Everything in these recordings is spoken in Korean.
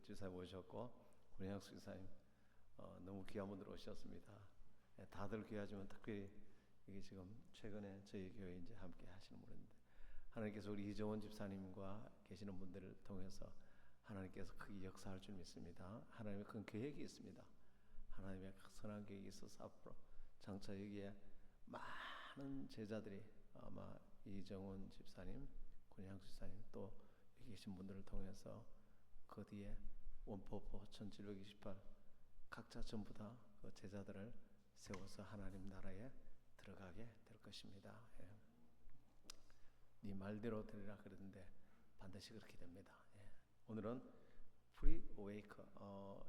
지사님 오셨고 권영수 지사님 너무 귀한 분들 오셨습니다. 다들 귀하지만 특별히 이게 지금 최근에 저희 교회 이제 함께 하시는 분인데 하나님께서 우리 이정원 집사님과 계시는 분들을 통해서 하나님께서 크게 역사할 줄 믿습니다. 하나님의 큰 계획이 있습니다. 하나님의 선한 계획이 있어서 앞으로 장차 여기에 많은 제자들이 아마 이정원 집사님, 권영수 집사님 또 여기 계신 분들을 통해서 그 뒤에 원포포 1728 각자 전부 다 그 제자들을 세워서 하나님 나라에 들어가게 될 것입니다. 예. 네 말대로 되리라 그랬는데 반드시 그렇게 됩니다. 예. 오늘은 프리 어웨이크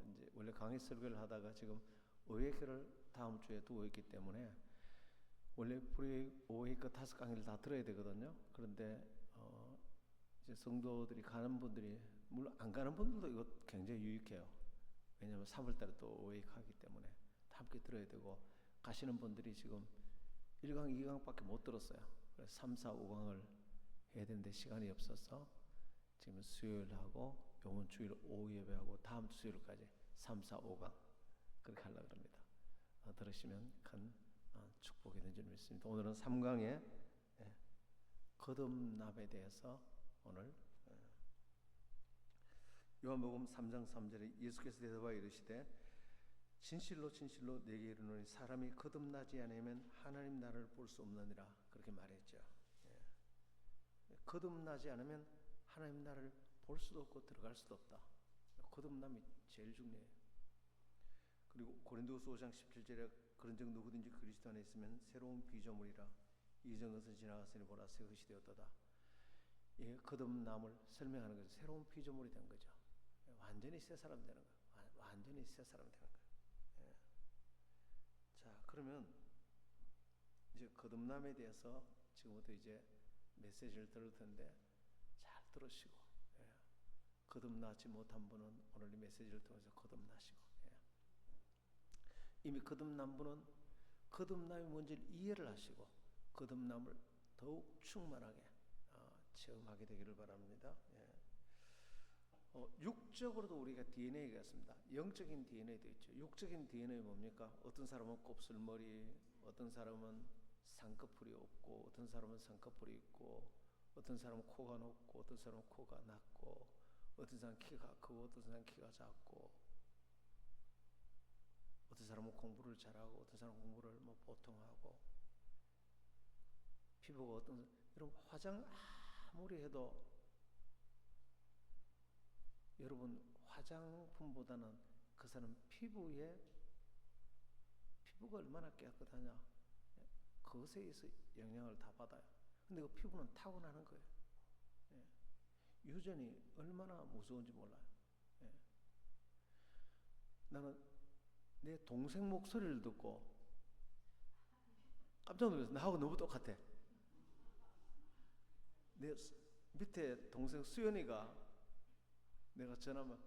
이제 원래 강의 설교를 하다가 지금 어웨이크를 다음 주에 두고 있기 때문에 원래 프리 어웨이크 5강의를 다 들어야 되거든요. 그런데 이제 성도들이 가는 분들이 물론 안 가는 분들도 이거 굉장히 유익해요. 왜냐하면 3월달에 또 어웨이크 하기 때문에 함께 들어야 되고 가시는 분들이 지금 1강, 2강밖에 못 들었어요. 그래서 3, 4, 5강을 해야 되는데 시간이 없어서 지금 수요일하고 이번 주일 오후 예배하고 다음 주 수요일까지 3, 4, 5강 그렇게 하려고 합니다. 들으시면 큰 축복이 된 줄 믿습니다. 오늘은 3강의 거듭남에 대해서 오늘 요한복음 3장 3절에 예수께서 대답하여 이르시되 진실로 진실로 내게 이르노니 사람이 거듭나지 않으면 하나님 나라를 볼 수 없느니라 그렇게 말했죠. 거듭나지 않으면 하나님 나라를 볼 수도 없고 들어갈 수도 없다. 거듭남이 제일 중요해요. 그리고 고린도후서 5장 17절에 그런즉 누구든지 그리스도 안에 있으면 새로운 피조물이라 이전 것은 지나갔으니 보라 새 것이 되었도다. 이 거듭남을 설명하는 것은 새로운 피조물이 된 거죠. 완전히 새 사람 되는 거예요. 완전히 새 사람 되는 거예요. 예. 자, 그러면 이제 거듭남에 대해서 지금부터 이제 메시지를 들을 텐데 잘 들으시고 거듭나지 못한 분은 오늘 이 메시지를 통해서 거듭나시고 이미 거듭난 분은 거듭남이 뭔지를 이해를 하시고 거듭남을 더욱 충만하게 체험하게 되기를 바랍니다. 육적으로도 우리가 DNA가 있습니다. 영적인 DNA도 있죠. 육적인 DNA 뭡니까? 어떤 사람은 곱슬머리, 어떤 사람은 쌍꺼풀이 없고, 어떤 사람은 쌍꺼풀이 있고, 어떤 사람은 코가 높고, 어떤 사람은 코가 낮고, 어떤 사람은 키가 크고, 어떤 사람은 키가 작고, 어떤 사람은 공부를 잘하고, 어떤 사람은 공부를 뭐 보통 하고, 피부가 어떤 이런 화장 아무리 해도 여러분 화장품보다는 그 사람 피부가 얼마나 깨끗하냐 그것에 의해서 영향을 다 받아요. 근데 그 피부는 타고나는 거예요. 유전이 얼마나 무서운지 몰라요. 나는 내 동생 목소리를 듣고 깜짝 놀랐어. 나하고 너무 똑같아. 내 밑에 동생 수연이가 내가 전화하면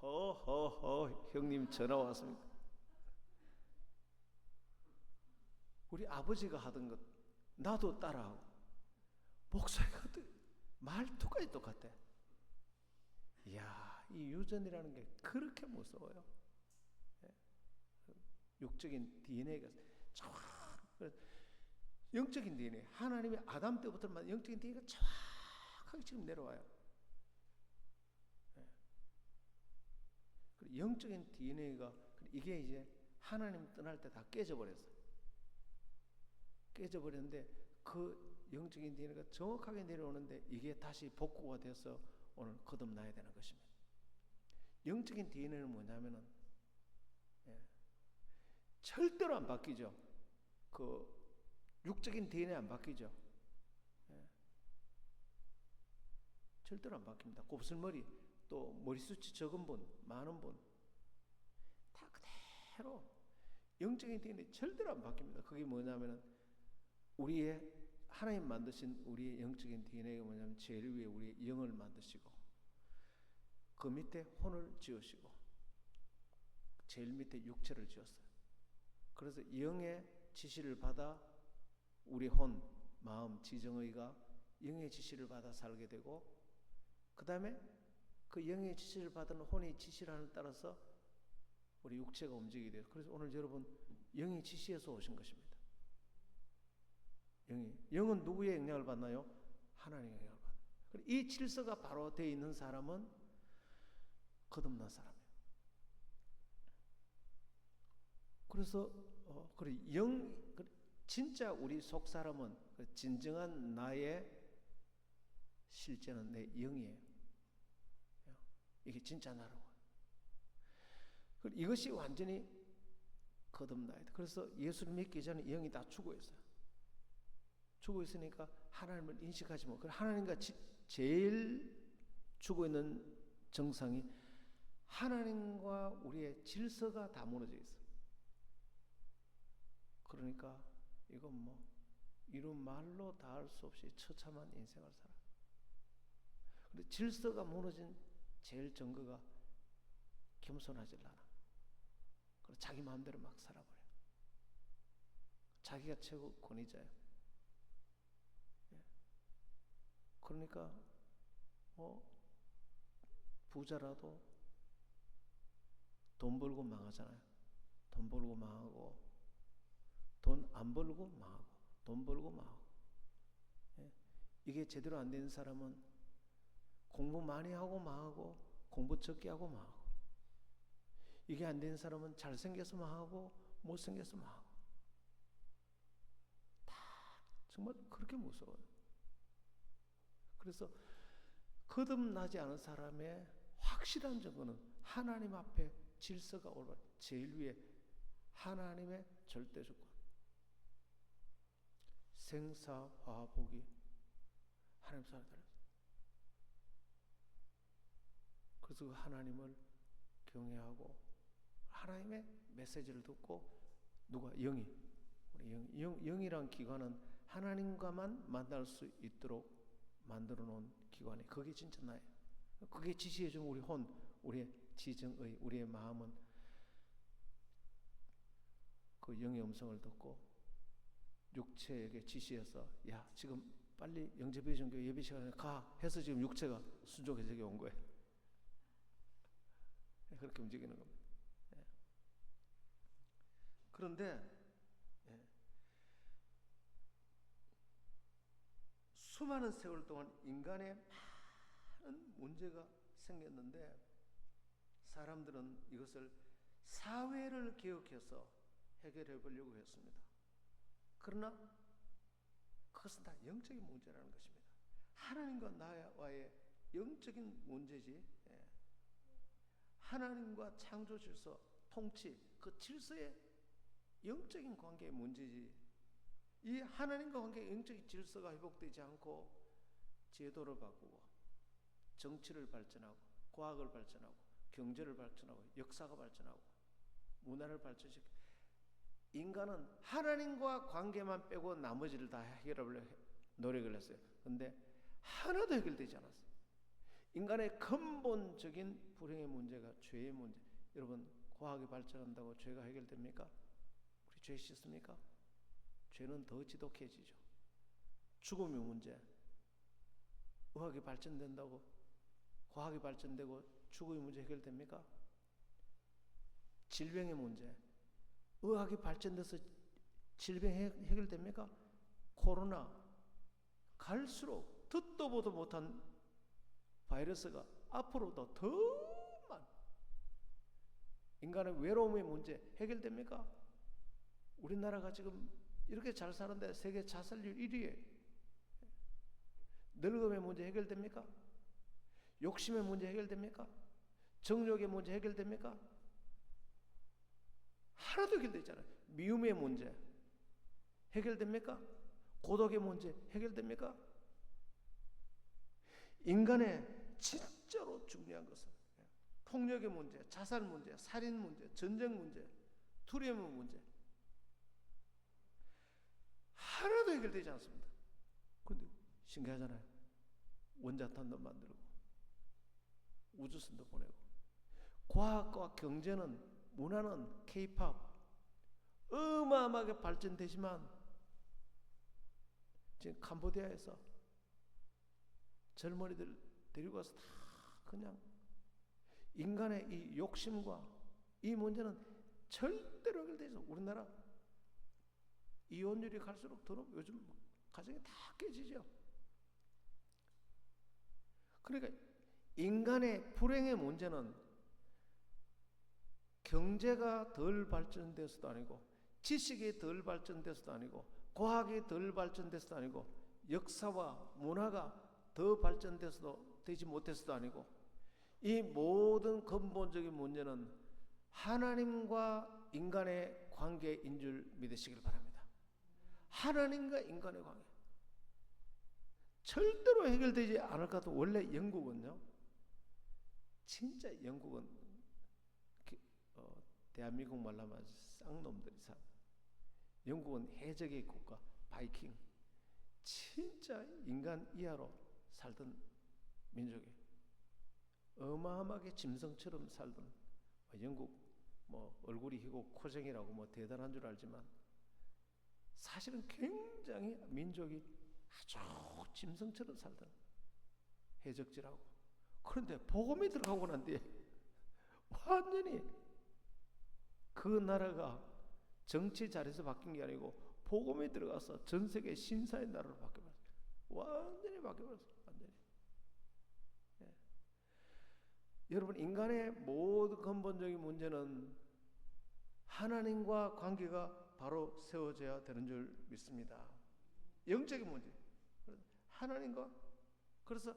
허허허 형님 전화 왔습니다. 우리 아버지가 하던 것 나도 따라하고 목소리가 말투까지 똑같아. 이야, 이 유전이라는 게 그렇게 무서워요. 육적인 DNA가 영적인 DNA 하나님이 아담 때부터 영적인 DNA가 정확하게 지금 내려와요. 영적인 DNA가 이게 이제 하나님 떠날 때 다 깨져버렸어요. 깨져버렸는데 그 영적인 DNA가 정확하게 내려오는데 이게 다시 복구가 돼서 오늘 거듭나야 되는 것입니다. 영적인 DNA는 뭐냐면은 절대로 안 바뀌죠. 그 육적인 DNA 안 바뀌죠. 절대로 안 바뀝니다. 곱슬머리 또 머리숱이 적은 분, 많은 분 다 그대로 영적인 DNA 절대로 안 바뀝니다. 그게 뭐냐면은 우리의 하나님 만드신 우리의 영적인 DNA가 뭐냐면 제일 위에 우리의 영을 만드시고 그 밑에 혼을 지으시고 제일 밑에 육체를 지었어요. 그래서 영의 지시를 받아 우리 혼, 마음, 지정의가 영의 지시를 받아 살게 되고 그 다음에 그 영의 지시를 받은 혼의 지시를 따라서 우리 육체가 움직이게 돼요. 그래서 오늘 여러분 영의 지시에서 오신 것입니다. 영은 누구의 영향을 받나요? 하나님의 영향을 받아요. 이 질서가 바로 되어 있는 사람은 거듭난 사람이에요. 그래서 진짜 우리 속 사람은 진정한 나의 실제는 내 영이에요. 이게 진짜 나라고. 이것이 완전히 거듭나야 돼. 그래서 예수를 믿기 전에 영이 다 죽어 있어요. 죽어 있으니까 하나님을 인식하지 못하고, 하나님과 제일 죽어 있는 정상이 하나님과 우리의 질서가 다 무너져 있어요. 그러니까 이건 뭐 이루 말로 다 할 수 없이 처참한 인생을 살아. 근데 질서가 무너진 제일 증거가 겸손하질 않아. 그래서 자기 마음대로 막 살아버려. 자기가 최고 권위자예요. 그러니까 부자라도 돈 벌고 망하잖아요. 돈 벌고 망하고, 돈 안 벌고 망하고, 돈 벌고 망하고. 이게 제대로 안 되는 사람은 공부 많이 하고 망하고, 공부 적게 하고 망하고. 이게 안 되는 사람은 잘생겨서 망하고, 못생겨서 망하고. 다 정말 그렇게 무서워요. 그래서 거듭나지 않은 사람의 확실한 증거는 하나님 앞에 질서가 올바른, 제일 위에 하나님의 절대주권, 생사화복이 하나님 손에 달렸어요. 그래서 그 하나님을 경외하고 하나님의 메시지를 듣고, 누가? 영이란 기관은 하나님과만 만날 수 있도록 만들어 놓은 기관이에요. 그게 진짜 나예요. 그게 지시해 준 우리 혼, 우리의 지정의, 우리의 마음은 그 영의 음성을 듣고 육체에게 지시해서, 야 지금 빨리 영접의정교 예배 시간에 가 해서 지금 육체가 순종해서 여기 온 거예요. 그렇게 움직이는 겁니다. 그런데 수많은 세월 동안 인간의 많은 문제가 생겼는데, 사람들은 이것을 사회를 개혁해서 해결해 보려고 했습니다. 그러나 그것은 다 영적인 문제라는 것입니다. 하나님과 나와의 영적인 문제지, 하나님과 창조 질서, 통치, 그 질서의 영적인 관계의 문제지, 이 하나님과 관계의 영적인 질서가 회복되지 않고 제도를 바꾸고 정치를 발전하고 과학을 발전하고 경제를 발전하고 역사가 발전하고 문화를 발전시키고, 인간은 하나님과 관계만 빼고 나머지를 다 해결하려고 노력을 했어요. 그런데 하나도 해결되지 않았어요. 인간의 근본적인 불행의 문제가 죄의 문제. 여러분, 과학이 발전한다고 죄가 해결됩니까? 우리 죄 씻습니까? 죄는 더 지독해지죠. 죽음의 문제. 의학이 발전된다고 과학이 발전되고 죽음의 문제 해결됩니까? 질병의 문제. 의학이 발전돼서 질병 해결됩니까? 코로나. 갈수록 듣도 보도 못한 바이러스가 앞으로도 더 많아. 인간의 외로움의 문제 해결됩니까? 우리나라가 지금 이렇게 잘 사는데 세계 자살률 1위에. 늙음의 문제 해결됩니까? 욕심의 문제 해결됩니까? 정욕의 문제 해결됩니까? 하나도 해결되지 않아요. 미움의 문제 해결됩니까? 고독의 문제 해결됩니까? 인간의 진짜로 중요한 것은 폭력의 문제, 자살 문제, 살인 문제, 전쟁 문제, 두려움의 문제, 하나도 해결되지 않습니다. 그런데 신기하잖아요. 원자탄도 만들고 우주선도 보내고, 과학과 경제는, 문화는, K-팝 어마어마하게 발전되지만 지금 캄보디아에서 젊은이들 데리고 가서 다 그냥 인간의 이 욕심과 이 문제는 절대로 해결되지 않아요. 우리나라 이혼율이 갈수록 더 요즘 가정이 다 깨지죠. 그러니까 인간의 불행의 문제는 경제가 덜 발전돼서도 아니고, 지식이 덜 발전돼서도 아니고, 과학이 덜 발전돼서도 아니고, 역사와 문화가 더 발전돼서도 되지 못해서도 아니고, 이 모든 근본적인 문제는 하나님과 인간의 관계인 줄 믿으시길 바랍니다. 하나님과 인간의 관계 절대로 해결되지 않을 것 같아요. 원래 영국은요, 진짜 영국은 대한민국 말로 하면 쌍놈들이 산, 영국은 해적의 국가, 바이킹, 진짜 인간 이하로 살던 민족이에요. 어마어마하게 짐승처럼 살던, 영국 얼굴이 희고 코쟁이라고 대단한 줄 알지만 사실은 굉장히 민족이 아주 짐승처럼 살던 해적지라고. 그런데 복음이 들어가고 난 뒤에 완전히 그 나라가 정치 자리에서 바뀐 게 아니고 복음이 들어가서 전 세계 신사의 나라로 바뀌어버렸어요. 완전히 바뀌어버렸어요. 완전히. 예. 여러분, 인간의 모든 근본적인 문제는 하나님과 관계가 바로 세워져야 되는 줄 믿습니다. 영적인 문제. 그래서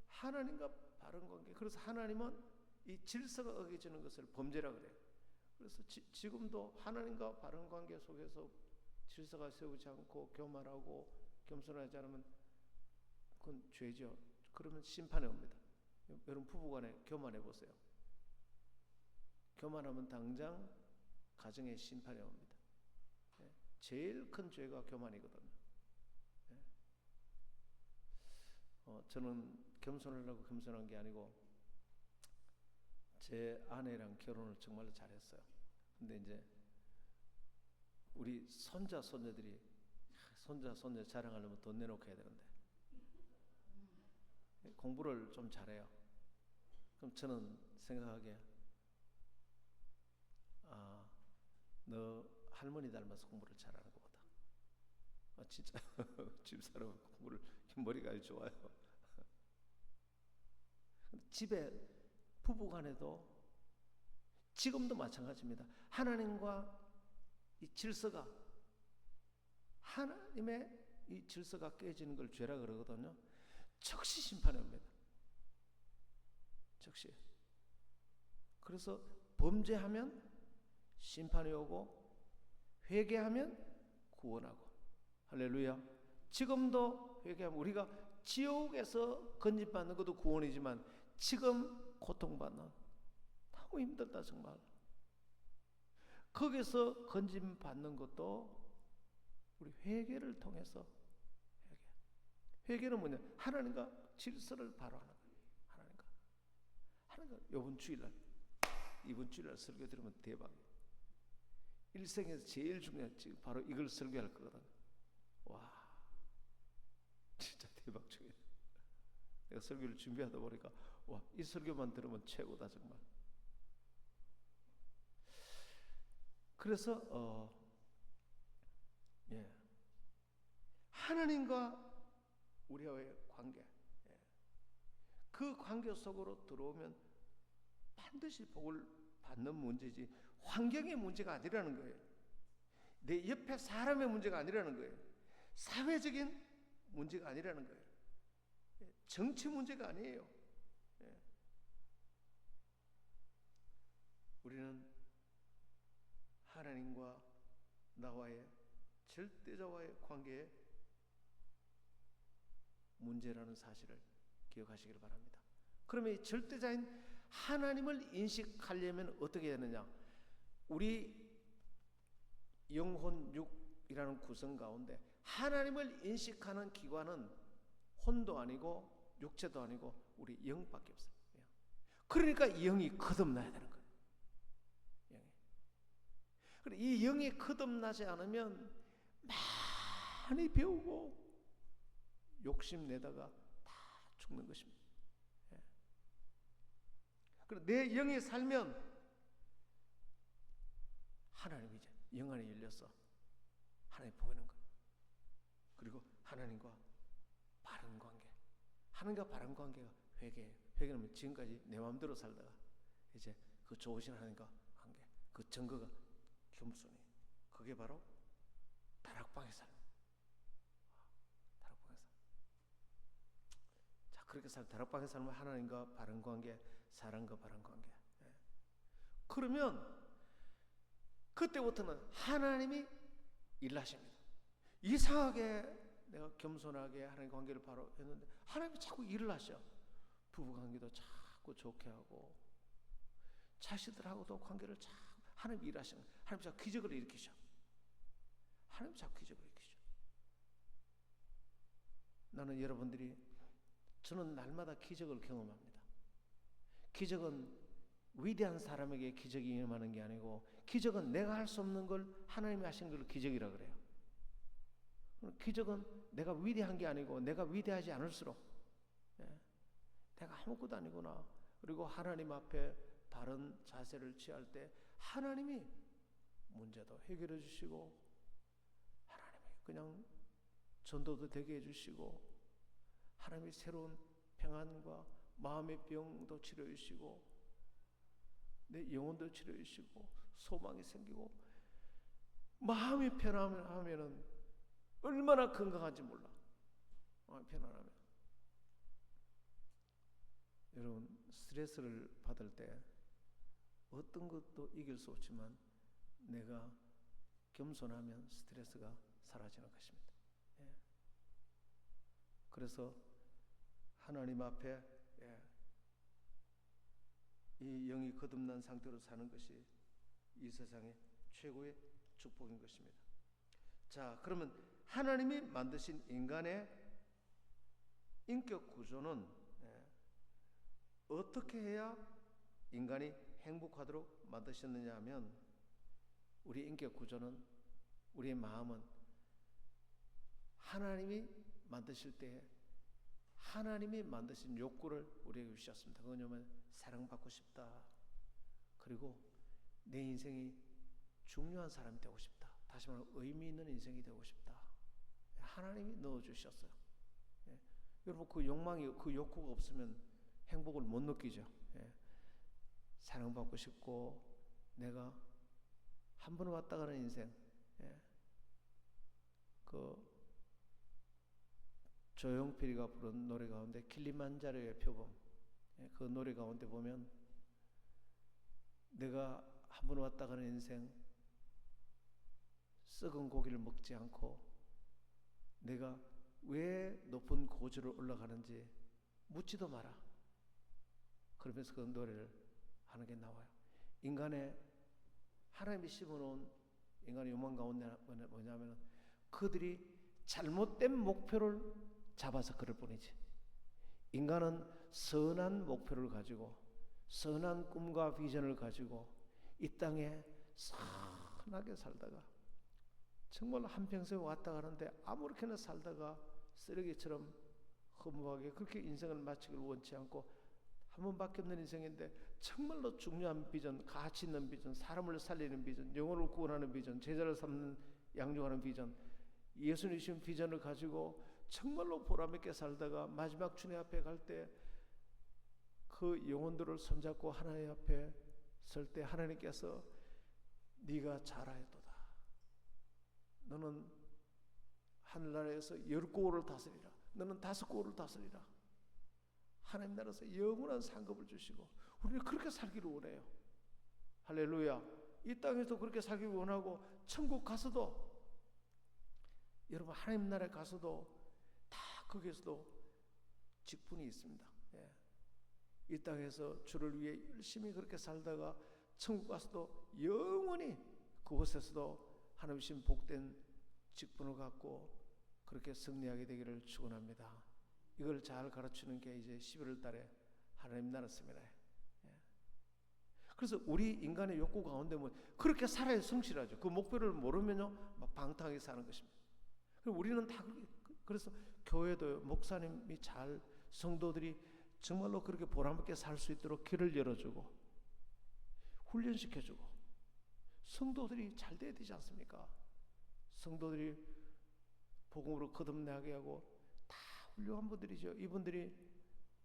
하나님과 바른 관계. 그래서 하나님은 이 질서가 어겨지는 것을 범죄라 그래요. 그래서 지금도 하나님과 바른 관계 속에서 질서가 세우지 않고 교만하고 겸손하지 않으면 그건 죄죠. 그러면 심판에 옵니다. 여러분, 부부간에 교만해 보세요. 교만하면 당장 가정에 심판이 옵니다. 제일 큰 죄가 교만이거든요. 저는 겸손하려고 겸손한 게 아니고 제 아내랑 결혼을 정말로 잘했어요. 근데 이제 우리 손자 손녀들이 손자 손녀 자랑하려면 돈 내놓고 해야 되는데 공부를 좀 잘해요. 그럼 저는 생각하기에 너 할머니 닮아서 공부를 잘하는 것보다 진짜 집사람 공부를 머리가 아주 좋아요. 집에 부부간에도 지금도 마찬가지입니다. 하나님과 이 질서가, 하나님의 이 질서가 깨지는 걸 죄라 그러거든요. 즉시 심판이 옵니다. 즉시. 그래서 범죄하면 심판이 오고 회개하면 구원하고. 할렐루야. 지금도 회개하면 우리가 지옥에서 건진받는 것도 구원이지만 지금 고통받는, 너무 힘들다 정말. 거기서 건진받는 것도 우리 회개를 통해서. 회개는 뭐냐? 하나님과 질서를 바로 하는 거예요. 하나님과 이번 주일날 설교 들으면 대박이에요. 일생에서 제일 중요한 지금 바로 이걸 설교할 거거든. 와, 진짜 대박 중이에요. 내가 설교를 준비하다 보니까 와, 이 설교만 들으면 최고다 정말. 그래서 하나님과 우리와의 관계, 그 관계 속으로 들어오면 반드시 복을 받는 문제지 환경의 문제가 아니라는 거예요. 내 옆에 사람의 문제가 아니라는 거예요. 사회적인 문제가 아니라는 거예요. 정치 문제가 아니에요. 우리는 하나님과 나와의 절대자와의 관계의 문제라는 사실을 기억하시길 바랍니다. 그러면 이 절대자인 하나님을 인식하려면 어떻게 해야 되느냐? 우리 영혼 육이라는 구성 가운데 하나님을 인식하는 기관은 혼도 아니고 육체도 아니고 우리 영밖에 없어요. 그러니까 영이 거듭나야 되는 거예요. 그래, 이 영이 거듭나지 않으면 많이 배우고 욕심내다가 다 죽는 것입니다. 내 영이 살면 하나님이 이제 영 안에 열려서 하나님 보이는 거예요. 그리고 하나님과 바른 관계, 하나님과 바른 관계가 회개예요. 회개는 지금까지 내 마음대로 살다가 이제 그 좋으신 하나님과 관계, 그 증거가 겸손이, 그게 바로 다락방의 삶. 다락방의 삶. 자, 그렇게 다락방의 삶은 하나님과 바른 관계, 사람과 바른 관계. 그러면 그때부터는 하나님이 일하십니다. 이상하게 내가 겸손하게 하나님 관계를 바로 했는데 하나님이 자꾸 일을 하셔. 부부관계도 자꾸 좋게 하고 자식들하고도 관계를 자꾸 하나님이 일하시는, 하나님이 자꾸 기적을 일으키셔. 하나님이 자꾸 기적을 일으키셔. 나는 여러분들이, 저는 날마다 기적을 경험합니다. 기적은 위대한 사람에게 기적이 일어나는 게 아니고, 기적은 내가 할 수 없는 걸 하나님이 하신 걸 기적이라 그래요. 기적은 내가 위대한 게 아니고 내가 위대하지 않을수록, 내가 아무것도 아니구나, 그리고 하나님 앞에 바른 자세를 취할 때 하나님이 문제도 해결해 주시고, 하나님이 그냥 전도도 되게 해주시고, 하나님이 새로운 평안과 마음의 병도 치료해 주시고, 내 영혼도 치료해 주시고, 소망이 생기고, 마음이 편안하면은 얼마나 건강한지 몰라. 마음이 편안하면. 여러분, 스트레스를 받을 때 어떤 것도 이길 수 없지만 내가 겸손하면 스트레스가 사라지는 것입니다. 그래서 하나님 앞에 이 영이 거듭난 상태로 사는 것이 이 세상의 최고의 축복인 것입니다. 자, 그러면 하나님이 만드신 인간의 인격 구조는 어떻게 해야 인간이 행복하도록 만드셨느냐 하면, 우리 인격 구조는, 우리의 마음은 하나님이 만드실 때 하나님이 만드신 욕구를 우리에게 주셨습니다. 그건 뭐냐면 사랑받고 싶다, 그리고 내 인생이 중요한 사람이 되고 싶다, 다시 말하면 의미 있는 인생이 되고 싶다. 하나님이 넣어주셨어요. 여러분, 그 욕망이, 그 욕구가 없으면 행복을 못 느끼죠. 사랑받고 싶고, 내가 한 번 왔다 가는 인생, 그 조용필이가 부른 노래 가운데 킬리만자로의 표범, 그 노래 가운데 보면 내가 한 번 왔다 가는 인생, 썩은 고기를 먹지 않고 내가 왜 높은 고지를 올라가는지 묻지도 마라. 그러면서 그 노래를 하는 게 나와요. 인간의, 하나님이 심어놓은 인간의 욕망 가운데 뭐냐면 그들이 잘못된 목표를 잡아서 그럴 뿐이지. 인간은 선한 목표를 가지고 선한 꿈과 비전을 가지고 이 땅에 선하게 살다가 정말 한평생 왔다 가는데 아무렇게나 살다가 쓰레기처럼 허무하게 그렇게 인생을 마치기를 원치 않고, 한 번밖에 없는 인생인데 정말로 중요한 비전, 가치 있는 비전, 사람을 살리는 비전, 영혼을 구원하는 비전, 제자를 삼는, 양육하는 비전, 예수님 주신 비전을 가지고 정말로 보람있게 살다가 마지막 주님 앞에 갈 때 그 영혼들을 손잡고 하나님 앞에 설 때 하나님께서 네가 잘하였도다. 너는 하늘나라에서 10고을을 다스리라. 너는 5고을을 다스리라. 하나님 나라에서 영원한 상급을 주시고, 우리는 그렇게 살기를 원해요. 할렐루야. 이 땅에서 그렇게 살기를 원하고, 천국 가서도, 여러분 하나님 나라에 가서도 다 거기에서도 직분이 있습니다. 이 땅에서 주를 위해 열심히 그렇게 살다가 천국 가서도 영원히 그곳에서도 하나님 주신 복된 직분을 갖고 그렇게 승리하게 되기를 축원합니다. 이걸 잘 가르치는 게 이제 11월 달에 하나님 나라 세미나예요. 그래서 우리 인간의 욕구 가운데 뭐 그렇게 살아야 성실하죠. 그 목표를 모르면요, 막 방탕하게 사는 것입니다. 그리고 우리는 다, 그래서 교회도 목사님이 잘, 성도들이 정말로 그렇게 보람있게 살 수 있도록 길을 열어주고 훈련시켜주고 성도들이 잘 돼야 되지 않습니까? 성도들이 복음으로 거듭나게 하고 다 훌륭한 분들이죠. 이분들이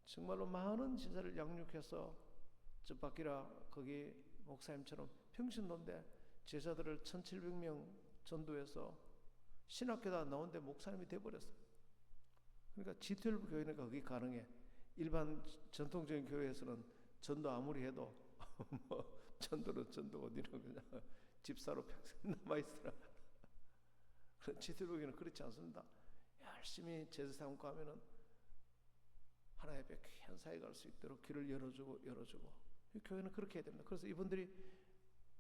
정말로 많은 제자를 양육해서 뜻밖이라 거기 목사님처럼 평신도인데 제자들을 1700명 전도해서 신학교다 나오는데 목사님이 돼버렸어요. 그러니까 G12 교회니까 그게 가능해. 일반 전통적인 교회에서는 전도 아무리 해도 뭐 전도는 전도고 니는 그냥 집사로 평생 남아있으라. G12 교회는 그렇지 않습니다. 열심히 제자 삼고 하면은 하나의 배 귀한 사회 갈 수 있도록 길을 열어주고 이 교회는 그렇게 해야 됩니다. 그래서 이분들이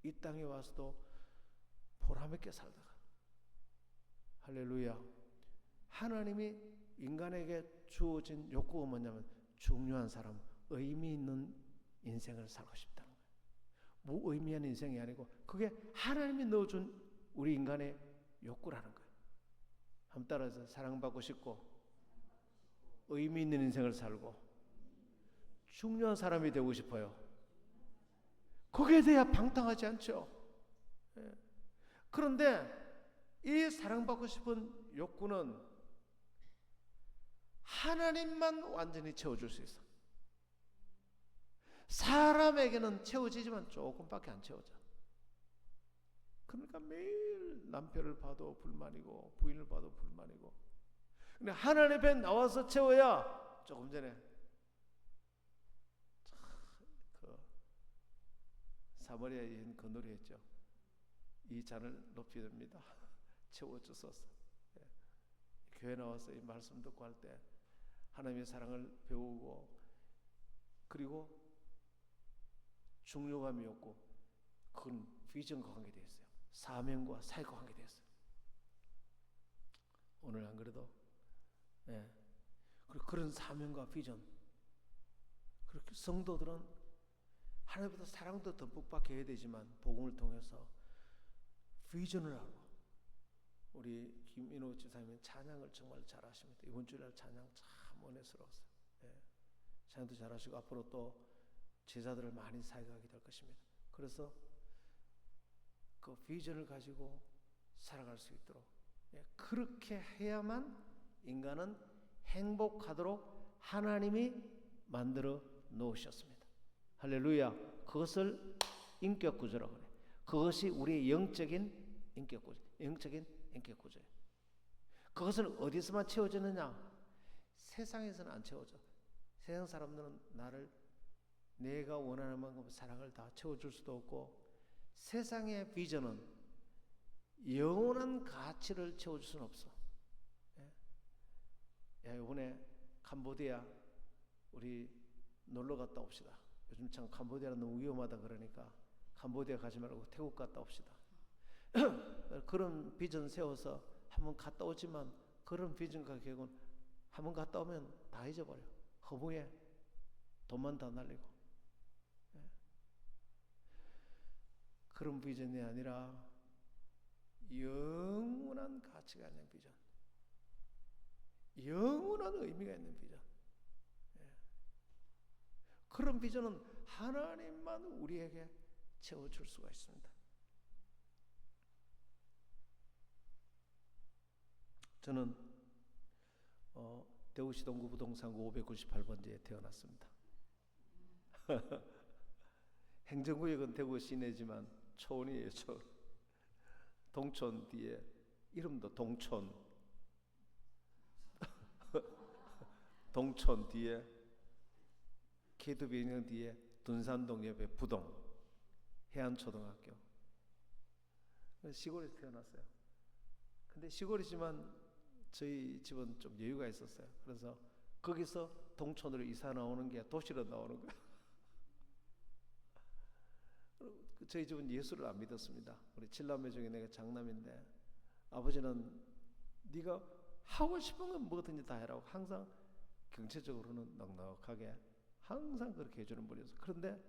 이 땅에 와서도 보람있게 살다가 할렐루야 하나님이 인간에게 주어진 욕구가 뭐냐면 중요한 사람, 의미 있는 인생을 살고 싶다는 거예요. 무의미한 인생이 아니고 그게 하나님이 넣어준 우리 인간의 욕구라는 거예요. 한번 따라서 사랑받고 싶고 의미 있는 인생을 살고 중요한 사람이 되고 싶어요. 거기에 대해 방탕하지 않죠. 그런데 이 사랑받고 싶은 욕구는 하나님만 완전히 채워줄 수 있어. 사람에게는 채워지지만 조금밖에 안 채워져. 그러니까 매일 남편을 봐도 불만이고 부인을 봐도 불만이고. 근데 하나님 앞에 나와서 채워야 조금 전에 그 사마리아 여인 그 노래했죠. 이 잔을 높이 듭니다. 채워주소서. 교회 나와서 이 말씀 듣고 할 때 하나님의 사랑을 배우고 그리고 중요감이 없고 그건 비전과 관계되어 있어요. 사명과 사역과 관계되어 있어요. 오늘 안 그래도 그리고 그런 사명과 비전 그렇게 성도들은 하나님보다 사랑도 듬뿍 받게 해야 되지만 복음을 통해서 비전을 하고 우리 김인호 지사님은 찬양을 정말 잘하십니다. 이번 주일 찬양 참 은혜스러웠어요. 찬양도 잘하시고 앞으로 또 제자들을 많이 사역하게 될 것입니다. 그래서 그 비전을 가지고 살아갈 수 있도록 그렇게 해야만 인간은 행복하도록 하나님이 만들어 놓으셨습니다. 할렐루야. 그것을 인격구조라고 그래요. 그것이 우리의 영적인 인격구조, 영적인 인격구조예요. 그것을 어디서만 채워지느냐? 세상에서는 안 채워져. 세상 사람들은 나를 내가 원하는 만큼 사랑을 다 채워줄 수도 없고 세상의 비전은 영원한 가치를 채워줄 수는 없어. 이번에 캄보디아 우리 놀러 갔다 옵시다. 요즘 참 캄보디아는 너무 위험하다 그러니까 캄보디아 가지 말고 태국 갔다 옵시다. 그런 비전 세워서 한번 갔다 오지만 그런 비전과 계획은 한번 갔다 오면 다 잊어버려. 허무해. 돈만 다 날리고. 그런 비전이 아니라 영원한 가치가 있는 비전, 영원한 의미가 있는 비전. 그런 비전은 하나님만 우리에게 채워줄 수가 있습니다. 저는 대구시 동구 부동산구 598번지에 태어났습니다. 행정구역은 대구 시내지만 초원이에요. 초원. 동촌 뒤에 이름도 동촌. 동촌 뒤에 케이트비행 뒤에 둔산동 옆에 부동 해안초등학교. 시골에서 태어났어요. 근데 시골이지만 저희 집은 좀 여유가 있었어요. 그래서 거기서 동촌으로 이사 나오는 게 도시로 나오는 거예요. 저희 집은 예수를 안 믿었습니다. 우리 7남매 중에 내가 장남인데 아버지는 네가 하고 싶은 건 뭐든지 다 해라고 항상 경제적으로는 넉넉하게 항상 그렇게 해주는 분이었어요. 그런데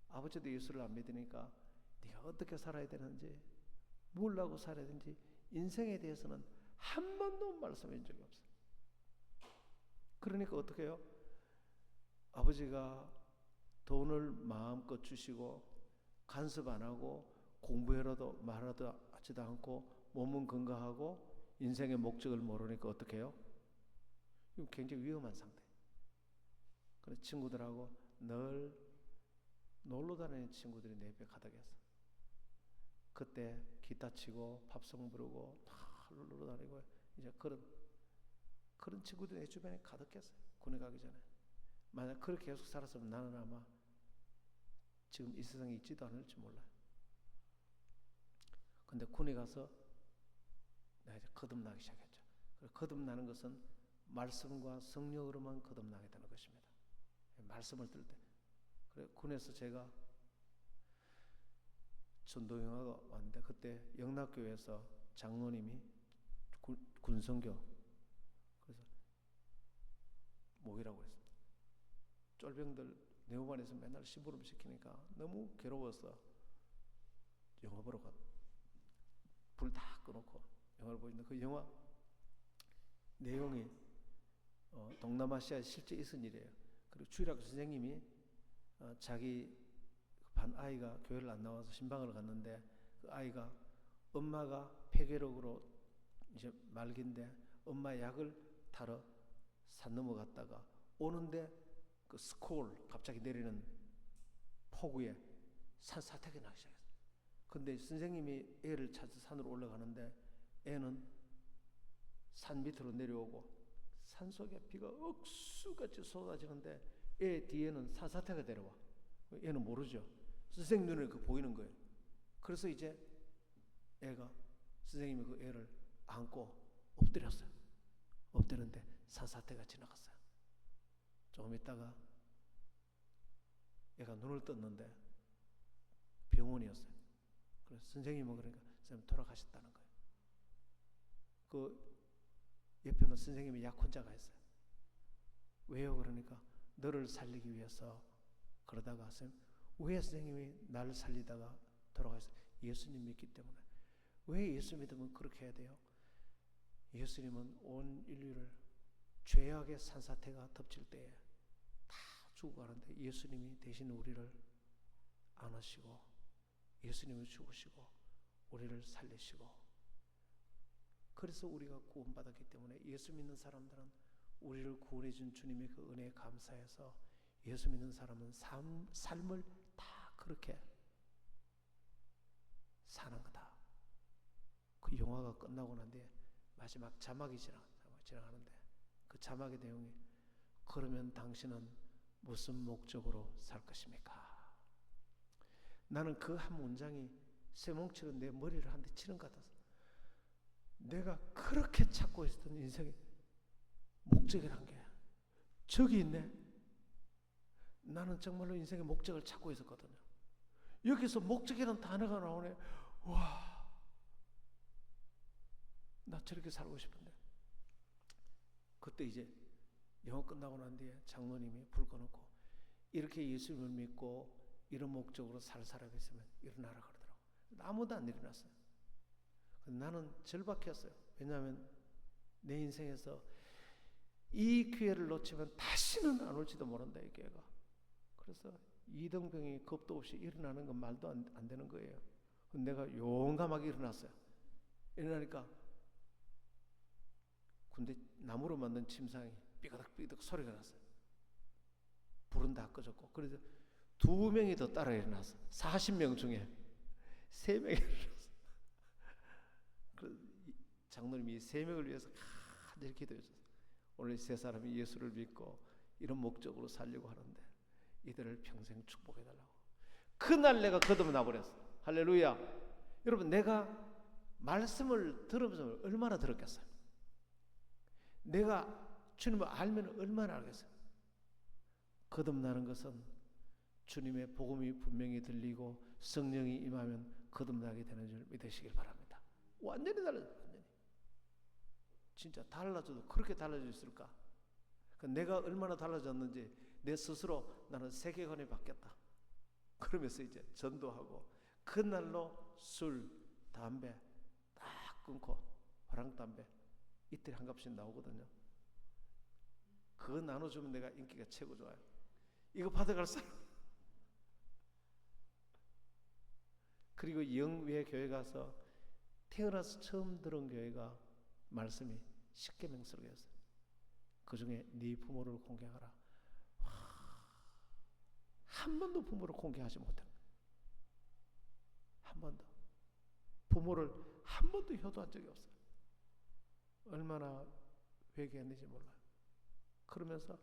아버지도 예수를 안 믿으니까 네가 어떻게 살아야 되는지 뭘 하고 살아야 되는지 인생에 대해서는 한 번도 말씀해 준 적이 없어요. 그러니까 어떻게 해요? 아버지가 돈을 마음껏 주시고 간섭 안 하고 공부해라도 말하도 하지도 않고 몸은 건강하고 인생의 목적을 모르니까 어떻게 해요? 이거 굉장히 위험한 상태. 그래서 친구들하고 늘 놀러 다니는 친구들이 내 옆에 가득했어. 그때 기타 치고 팝송 부르고 다 놀러 다니고 이제 그런 친구들이 내 주변에 가득했어요. 군에 가기 전에. 만약 그렇게 계속 살았으면 나는 아마 지금 이 세상에 있지도 않을지 몰라요. 근데 군에 가서 내가 이제 거듭나기 시작했죠. 거듭나는 것은 말씀과 성령으로만 거듭나게 되는 것입니다. 말씀을 들을 때. 그래 군에서 제가 전도영화가 왔는데 그때 영락교회에서 장로님이 군성교 그래서 모이라고 했습니다. 쫄병들 네오반에서 맨날 심부름 시키니까 너무 괴로워서 영화 보러 가. 불 다 꺼놓고 영화를 보는데 그 영화 내용이 동남아시아에 실제 있은 일이에요. 그리고 주일학교 선생님이 자기 반 아이가 교회를 안 나와서 신방을 갔는데 그 아이가 엄마가 폐결핵으로 이제 말기인데 엄마 약을 타러 산 넘어갔다가 오는데 그 스콜 갑자기 내리는 폭우에 산사태가 나기 시작했어요. 근데 선생님이 애를 찾아서 산으로 올라가는데 애는 산 밑으로 내려오고 산 속에 비가 억수같이 쏟아지는데 애 뒤에는 산사태가 내려와. 얘는 모르죠. 선생님 눈에 그 보이는 거예요. 그래서 이제 애가 선생님이 그 애를 안고 엎드렸어요. 엎드렸는데 산사태가 지나갔어요. 조금 있다가 애가 눈을 떴는데 병원이었어요. 그래서 선생님은 그러니까 선생님 돌아가셨다는 거예요. 그 옆에는 선생님이 약혼자가 있어요. 왜요? 그러니까 너를 살리기 위해서 그러다가 선생님 왜 선생님이 나를 살리다가 돌아가셨어요? 예수님 믿기 때문에. 왜 예수 믿으면 그렇게 해야 돼요? 예수님은 온 인류를 죄악의 산사태가 덮칠 때에 다 죽어가는데 예수님이 대신 우리를 안으시고 예수님을 죽으시고 우리를 살리시고 그래서 우리가 구원받았기 때문에 예수 믿는 사람들은 우리를 구원해 준 주님의 그 은혜에 감사해서 예수 믿는 사람은 삶을 다 그렇게 사는 거다. 그 영화가 끝나고 난 뒤에 마지막 자막이 지나가는데 그 자막의 내용이 그러면 당신은 무슨 목적으로 살 것입니까? 나는 그 한 문장이 쇠뭉치로 내 머리를 한 대 치는 것 같았어. 내가 그렇게 찾고 있었던 인생의 목적이란 게 저기 있네. 나는 정말로 인생의 목적을 찾고 있었거든요. 여기서 목적이라는 단어가 나오네. 와, 나 저렇게 살고 싶은데. 그때 이제 영화 끝나고 난 뒤에 장로님이 불 꺼놓고 이렇게 예수님을 믿고 이런 목적으로 살 사람이 있으면 일어나라 그러더라고. 아무도 안 일어났어요. 나는 절박했어요. 왜냐하면 내 인생에서 이 기회를 놓치면 다시는 안 올지도 모른다 이 기회가. 그래서 이등병이 겁도 없이 일어나는 건 말도 안 되는 거예요. 내가 용감하게 일어났어요. 일어나니까 군대 나무로 만든 침상이 삐그덕삐그덕 소리가 났어요. 불은 다 꺼졌고 그래서 2명이 더 따라 일어났어. 40명 중에 3명이 일어났어. 장로님이 3명을 위해서 간절히 기도해줬어요. 오늘 3사람이 예수를 믿고 이런 목적으로 살려고 하는데 이들을 평생 축복해달라고. 그날 내가 거듭나 버렸어. 할렐루야. 여러분 내가 말씀을 들으면서 얼마나 들었겠어요. 내가 주님을 알면 얼마나 알겠어요. 거듭나는 것은 주님의 복음이 분명히 들리고 성령이 임하면 거듭나게 되는 줄 믿으시길 바랍니다. 완전히 달라져요. 완전히. 진짜 달라져도 그렇게 달라져 있을까? 내가 얼마나 달라졌는지 내 스스로 나는 세계관이 바뀌었다. 그러면서 이제 전도하고 그날로 술, 담배 딱 끊고 화랑담배 이틀에 한 갑씩 나오거든요. 그거 나눠주면 내가 인기가 최고 좋아요. 이거 받아갈 사람. 그리고 영외 교회 가서 태어나서 처음 들은 교회가 말씀이 십계명설교였어요. 그 중에 네 부모를 공경하라. 한 번도 부모를 공경하지 못한 거예요. 한 번도. 부모를 한 번도 효도한 적이 없어요. 얼마나 회개했는지 몰라요. 그러면서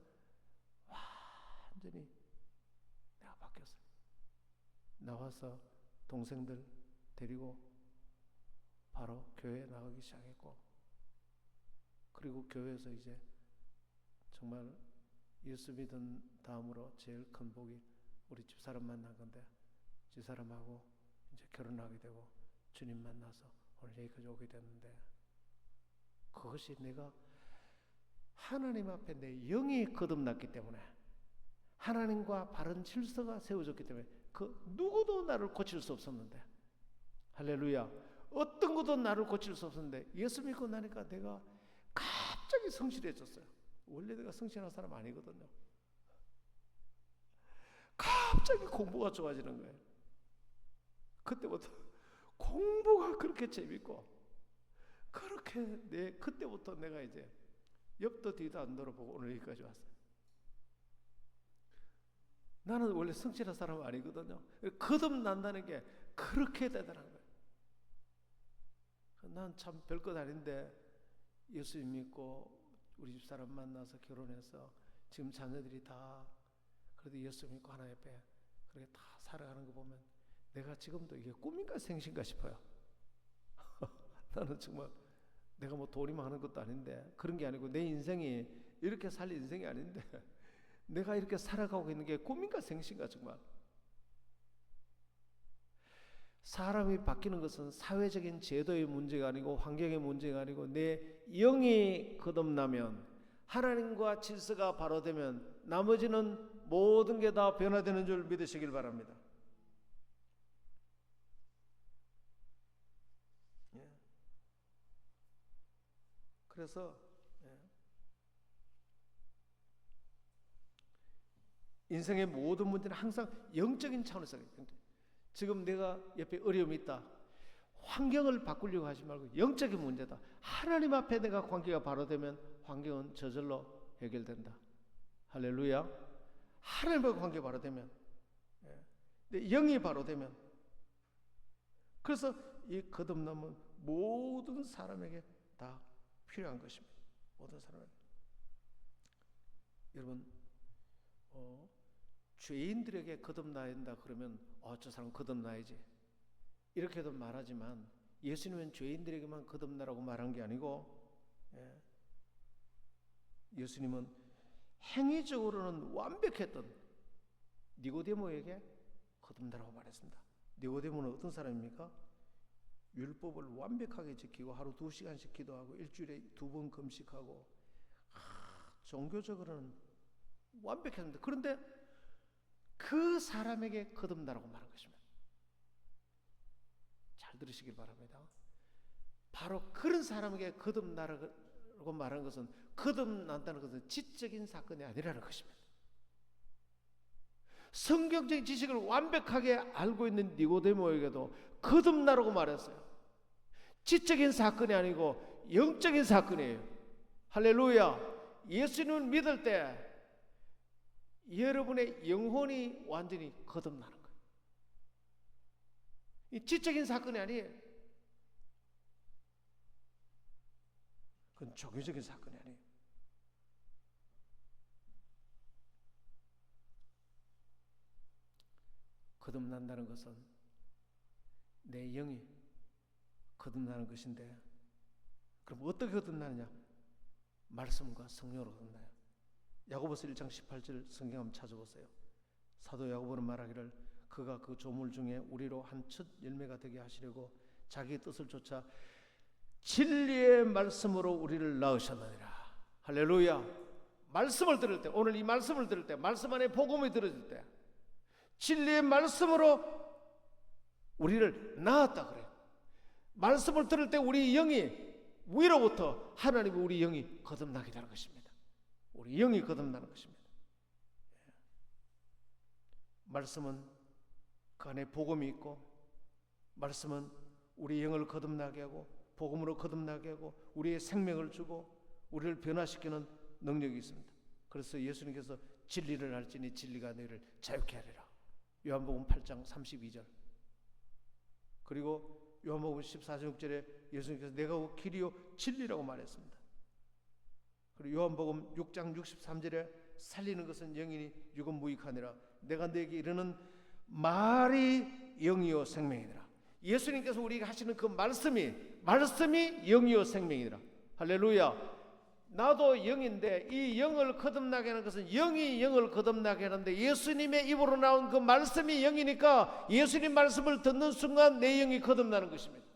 완전히 내가 바뀌었어요. 나와서 동생들 데리고 바로 교회에 나가기 시작했고, 그리고 교회에서 이제 정말 예수 믿은 다음으로 제일 큰 복이 우리 집사람 만난 건데, 집사람하고 이제 결혼하게 되고 주님 만나서 오늘 여기까지 오게 됐는데, 그것이 내가 하나님 앞에 내 영이 거듭났기 때문에, 하나님과 바른 질서가 세워졌기 때문에 그 누구도 나를 고칠 수 없었는데, 할렐루야, 어떤 것도 나를 고칠 수 없었는데 예수 믿고 나니까 내가 갑자기 성실해졌어요. 원래 내가 성실한 사람 아니거든요. 갑자기 공부가 좋아지는 거예요. 그때부터 공부가 그렇게 재밌고, 그렇게 그때부터 내가 이제 옆도 뒤도 안 돌아보고 오늘 여기까지 왔어요. 나는 원래 성실한 사람 아니거든요. 거듭난다는 게 그렇게 대단한 거예요. 난 참 별것 아닌데 예수 믿고 우리 집사람 만나서 결혼해서 지금 자녀들이 다 그래도 예수 믿고 하나님 앞에 그렇게 다 살아가는 거 보면 내가 지금도 이게 꿈인가 생신가 싶어요. 나는 정말 내가 뭐 돈이 많은 것도 아닌데, 그런 게 아니고 내 인생이 이렇게 살 인생이 아닌데 내가 이렇게 살아가고 있는 게 꿈인가 생신가. 정말 사람이 바뀌는 것은 사회적인 제도의 문제가 아니고 환경의 문제가 아니고 내 영이 거듭나면, 하나님과 질서가 바로 되면 나머지는 모든 게 다 변화되는 줄 믿으시길 바랍니다. 그래서 인생의 모든 문제는 항상 영적인 차원에서, 지금 내가 옆에 어려움이 있다, 환경을 바꾸려고 하지 말고 영적인 문제다. 하나님 앞에 내가 관계가 바로 되면 환경은 저절로 해결된다. 할렐루야. 하나님과 관계가 바로 되면, 내 영이 바로 되면, 그래서 이 거듭남은 모든 사람에게 다 필요한 것입니다. 모든 사람에게. 여러분, 죄인들에게 거듭나야 된다 그러면 저 사람 거듭나야지 이렇게도 말하지만, 예수님은 죄인들에게만 거듭나라고 말한 게 아니고, 예수님은 행위적으로는 완벽했던 니고데모에게 거듭나라고 말했습니다. 니고데모는 어떤 사람입니까? 율법을 완벽하게 지키고 하루 2시간씩 기도하고 일주일에 2번 금식하고 종교적으로는 완벽했습니다. 그런데 그 사람에게 거듭나라고 말한 것입니다. 잘 들으시길 바랍니다. 바로 그런 사람에게 거듭나라고 말한 것은, 거듭난다는 것은 지적인 사건이 아니라는 것입니다. 성경적인 지식을 완벽하게 알고 있는 니고데모에게도 거듭나라고 말했어요. 지적인 사건이 아니고 영적인 사건이에요. 할렐루야. 예수님을 믿을 때 여러분의 영혼이 완전히 거듭나는 거예요. 이 지적인 사건이 아니에요. 그건 종교적인 사건이 아니에요. 거듭난다는 것은 내 영이 거듭나는 것인데, 그럼 어떻게 거듭나느냐? 말씀과 성령으로 거듭나요. 야고보서 1장 18절 성경 한번 찾아보세요. 사도 야고보는 말하기를 그가 그 조물 중에 우리로 한 첫 열매가 되게 하시려고 자기의 뜻을 쫓아 진리의 말씀으로 우리를 낳으셨느니라. 할렐루야. 말씀을 들을 때, 오늘 이 말씀을 들을 때, 말씀 안에 복음이 들어질 때 진리의 말씀으로 우리를 낳았다 그래요. 말씀을 들을 때 우리 영이 위로부터 하나님이 우리 영이 거듭나게 되는 것입니다. 우리 영이 거듭나는 것입니다. 말씀은 그 안에 복음이 있고, 말씀은 우리 영을 거듭나게 하고 복음으로 거듭나게 하고 우리의 생명을 주고 우리를 변화시키는 능력이 있습니다. 그래서 예수님께서 진리를 알지니 진리가 너희를 자유케 하리라. 요한복음 8장 32절. 그리고 요한복음 14장 6절에 예수님께서 내가 길이요 진리라고 말했습니다. 그리고 요한복음 6장 63절에 살리는 것은 영이니 육은 무익하니라. 내가 너에게 이르는 말이 영이요 생명이니라. 예수님께서 우리에게 하시는 그 말씀이 영이요 생명이니라. 할렐루야. 나도 영인데 이 영을 거듭나게 하는 것은 영이 영을 거듭나게 하는데, 예수님의 입으로 나온 그 말씀이 영이니까 예수님 말씀을 듣는 순간 내 영이 거듭나는 것입니다.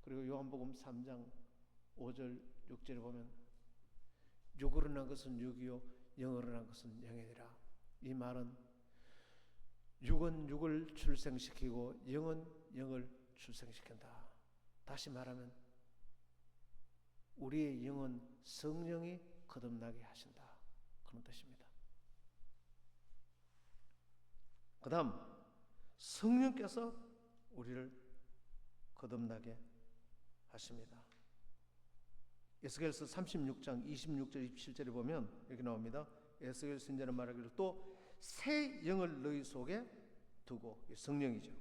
그리고 요한복음 3장 5절 6절에 보면 육으로 난 것은 육이요 영으로 난 것은 영이니라. 이 말은 육은 육을 출생시키고 영은 영을 출생시킨다. 다시 말하면 우리의 영은 성령이 거듭나게 하신다, 그런 뜻입니다. 그 다음 성령께서 우리를 거듭나게 하십니다. 에스겔서 36장 26절 27절에 보면 이렇게 나옵니다. 에스겔 선지자는 말하기를 또 새 영을 너희 속에 두고, 성령이죠.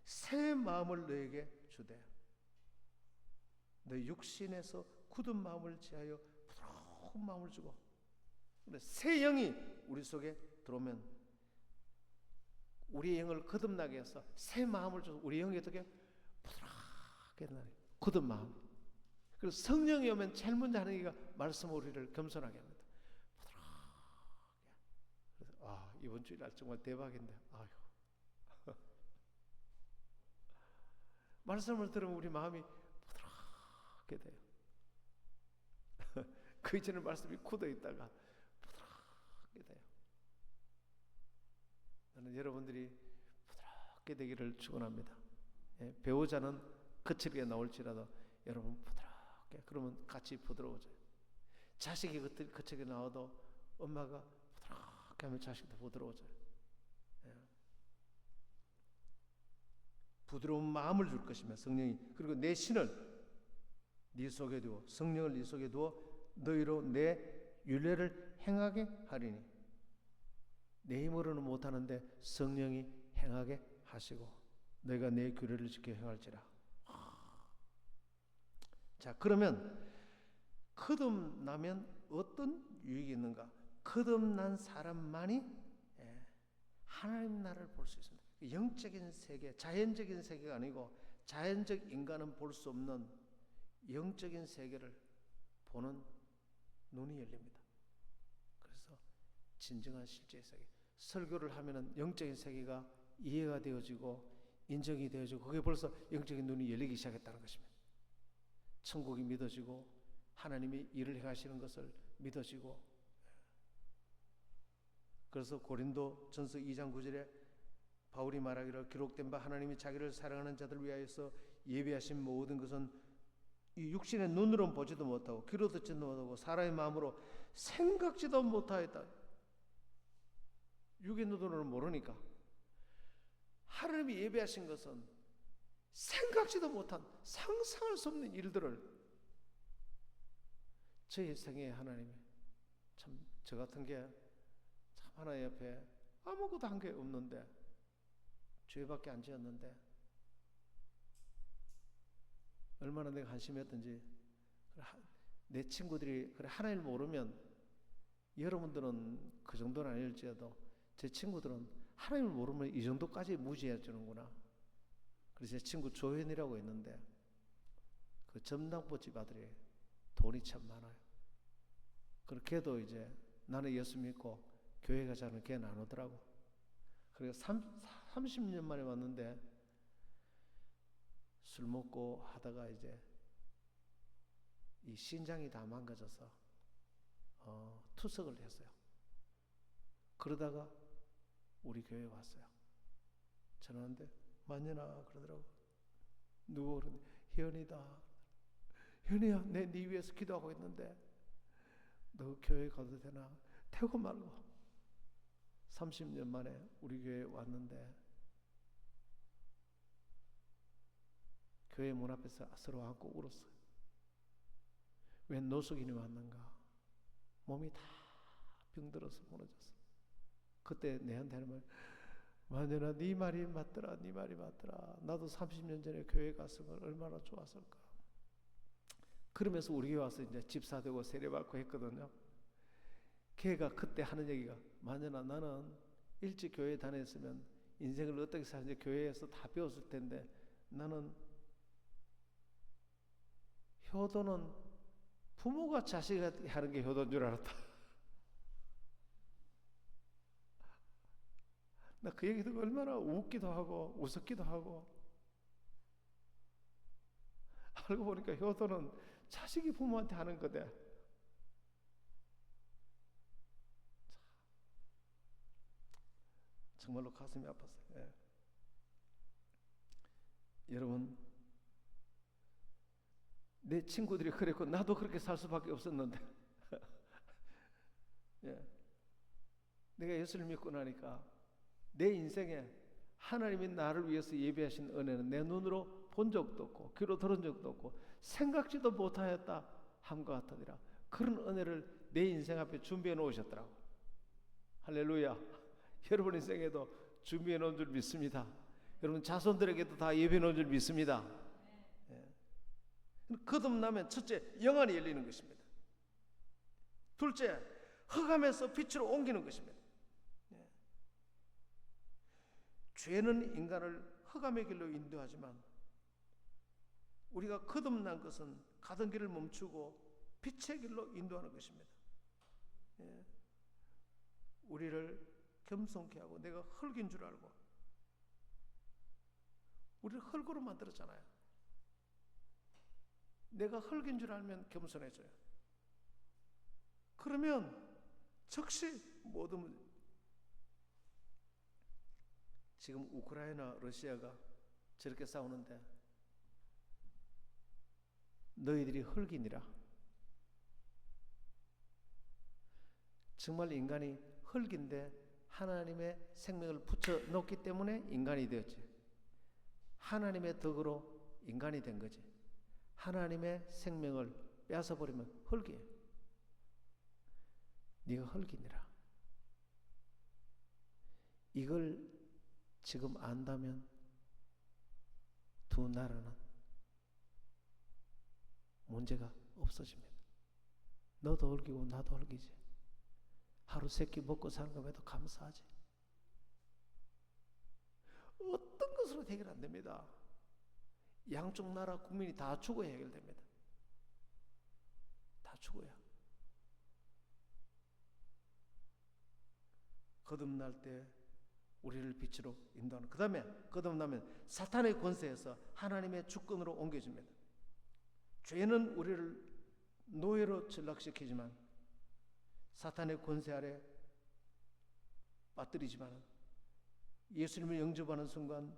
새 마음을 너에게 주되 너희 육신에서 굳은 마음을 제하여 부드러운 마음을 주고. 새 영이 우리 속에 들어오면 우리의 영을 거듭나게 해서 새 마음을 줘서 우리 영이 어떻게 부드럽게 나는 굳은 마음. 그래서 성령이 오면 제일 먼저 하는 얘기가 말씀 우리를 겸손하게 합니다. 부드럽게. 그래서 이번 주일 날 정말 대박인데, 말씀을 들으면 우리 마음이 부드럽게 돼요. 그 이전에 말씀이 굳어 있다가 부드럽게 돼요. 나는 여러분들이 부드럽게 되기를 축원합니다. 배우자는 거칠게 나올지라도 여러분 부드럽게, 그러면 같이 부드러워져요. 자식이 거칠게 나와도 엄마가 부드럽게 하면 자식도 부드러워져요. 부드러운 마음을 줄 것이며 성령이, 그리고 내 신을 네 속에 두어, 성령을 네 속에 두어 너희로 내 율례를 행하게 하리니. 내 힘으로는 못하는데 성령이 행하게 하시고 너희가 내 규례를 지켜 행할지라. 자, 그러면 거듭나면 어떤 유익이 있는가? 거듭난 사람만이 하나님 나라를 볼 수 있습니다. 영적인 세계, 자연적인 세계가 아니고 자연적 인간은 볼 수 없는 영적인 세계를 보는 눈이 열립니다. 그래서 진정한 실제의 세계, 설교를 하면은 영적인 세계가 이해가 되어지고 인정이 되어지고, 그게 벌써 영적인 눈이 열리기 시작했다는 것입니다. 천국이 믿어지고 하나님이 일을 행하시는 것을 믿어지고. 그래서 고린도 전서 2장 9절에 바울이 말하기를 기록된 바 하나님이 자기를 사랑하는 자들 위하여서 예비하신 모든 것은 이 육신의 눈으로는 보지도 못하고 귀로 듣지도 못하고 사람의 마음으로 생각지도 못하였다. 육의 눈으로는 모르니까. 하나님이 예비하신 것은 생각지도 못한, 상상할 수 없는 일들을 저의 생애에 하나님이, 참 저 같은 게 참 하나님 옆에 아무것도 한 게 없는데, 죄밖에 안 지었는데 얼마나 내가 한심했던지. 내 친구들이 그래 하나님을 모르면, 여러분들은 그 정도는 아닐지라도 제 친구들은 하나님을 모르면 이 정도까지 무지해 주는구나. 그래서 제 친구 조현이라고 있는데 그 전당포집 아들이 돈이 참 많아요. 그리고 걔도 이제 나는 예수 믿고 교회 가자는 걔는 안 오더라고. 그래서 30년 만에 왔는데 술 먹고 하다가 이제 이 신장이 다 망가져서 투석을 했어요. 그러다가 우리 교회에 왔어요. 전화하는데 만연아 그러더라고. 누구 그러는데 희연이다. 희연이야, 네 위해서 기도하고 있는데 너 교회 가도 되나? 태우고 말고. 30년 만에 우리 교회에 왔는데 교회 문 앞에서 서로 안고 울었어요. 왜 노숙인이 왔는가? 몸이 다 병들어서 무너졌어. 그때 내한테 하는 말, 만연아 네 말이 맞더라, 네 말이 맞더라. 나도 30년 전에 교회 갔으면 얼마나 좋았을까. 그러면서 우리 교회 와서 이제 집사되고 세례받고 했거든요. 걔가 그때 하는 얘기가, 만연아 나는 일찍 교회 다녔으면 인생을 어떻게 사는지 교회에서 다 배웠을 텐데 나는 효도는 부모가 자식이 하는 게 효도인 줄 알았다. 나 그 얘기 듣고 얼마나 웃기도 하고 웃었기도 하고, 알고 보니까 효도는 자식이 부모한테 하는 거대. 정말로 가슴이 아팠어요. 예. 여러분, 내 친구들이 그랬고 나도 그렇게 살 수밖에 없었는데 예. 내가 예수를 믿고 나니까 내 인생에 하나님이 나를 위해서 예비하신 은혜는 내 눈으로 본 적도 없고 귀로 들은 적도 없고 생각지도 못하였다 함과 같으니라. 그런 은혜를 내 인생 앞에 준비해 놓으셨더라고. 할렐루야. 여러분 인생에도 준비해 놓은 줄 믿습니다. 여러분 자손들에게도 다 예비해 놓은 줄 믿습니다. 예. 거듭나면 첫째 영안이 열리는 것입니다. 둘째 흑암에서 빛으로 옮기는 것입니다. 예. 죄는 인간을 흑암의 길로 인도하지만 우리가 거듭난 것은 가던 길을 멈추고 빛의 길로 인도하는 것입니다. 예. 우리를 겸손케 하고 내가 흙인 줄 알고, 우리를 흙으로 만들었잖아요. 내가 흙인 줄 알면 겸손해져요. 그러면 즉시 모든, 지금 우크라이나 러시아가 저렇게 싸우는데 너희들이 흙이니라. 정말 인간이 흙인데 하나님의 생명을 붙여넣기 때문에 인간이 되었지. 하나님의 덕으로 인간이 된 거지. 하나님의 생명을 뺏어버리면 흙이에요. 네가 흙이니라. 이걸 지금 안다면 두 나라는 문제가 없어집니다. 너도 흙이고 나도 흙이지. 하루 세끼 먹고 사는 것에도 감사하지. 어떤 것으로 해결 안 됩니다. 양쪽 나라 국민이 다 죽어야 해결됩니다. 다 죽어야. 거듭날 때 우리를 빛으로 인도하는, 그 다음에 거듭나면 사탄의 권세에서 하나님의 주권으로 옮겨줍니다. 죄는 우리를 노예로 전락시키지만 사탄의 권세 아래 빠뜨리지만 예수님을 영접하는 순간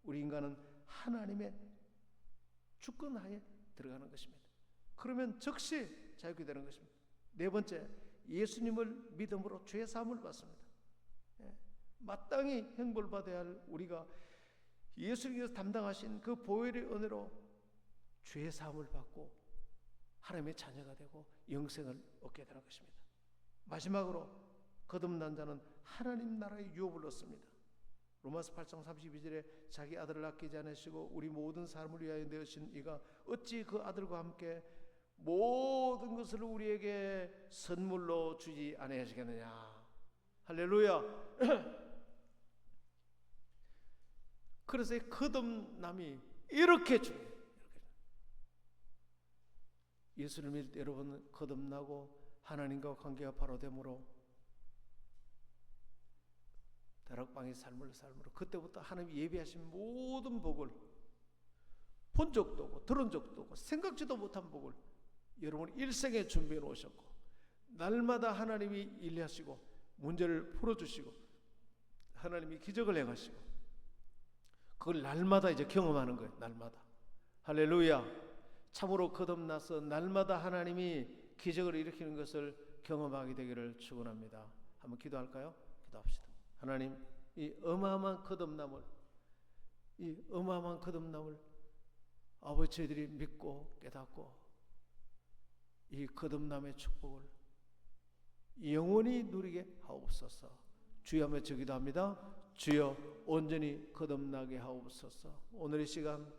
우리 인간은 하나님의 주권하에 들어가는 것입니다. 그러면 즉시 자유케 되는 것입니다. 네 번째, 예수님을 믿음으로 죄 사함을 받습니다. 마땅히 형벌 받아야 할 우리가 예수님께서 담당하신 그 보혈의 은혜로 죄 사함을 받고 하나님의 자녀가 되고 영생을 얻게 되는 것입니다. 마지막으로 거듭난 자는 하나님 나라의 유업을 얻습니다. 로마서 8장 32절에 자기 아들을 아끼지 않으시고 우리 모든 사람을 위하여 내으신 이가 어찌 그 아들과 함께 모든 것을 우리에게 선물로 주지 아니하시겠느냐. 할렐루야. 그래서 이 거듭남이 이렇게 중요해요. 예수를 믿을 때 여러분 거듭나고 하나님과 관계가 바로 되므로 다락방의 삶으로 그때부터 하나님이 예비하신 모든 복을 본 적도 없고 들은 적도 없고 생각지도 못한 복을 여러분 일생에 준비해 놓으셨고 날마다 하나님이 일하시고 문제를 풀어주시고 하나님이 기적을 행하시고 그걸 날마다 이제 경험하는 거예요. 날마다. 할렐루야. 참으로 거듭나서 날마다 하나님이 기적을 일으키는 것을 경험하게 되기를 축원합니다. 한번 기도할까요? 기도합시다. 하나님, 이 어마어마한 거듭남을 아버지 저희들이 믿고 깨닫고 이 거듭남의 축복을 영원히 누리게 하옵소서. 주여 한번 기도합니다. 주여 온전히 거듭나게 하옵소서. 오늘 이 시간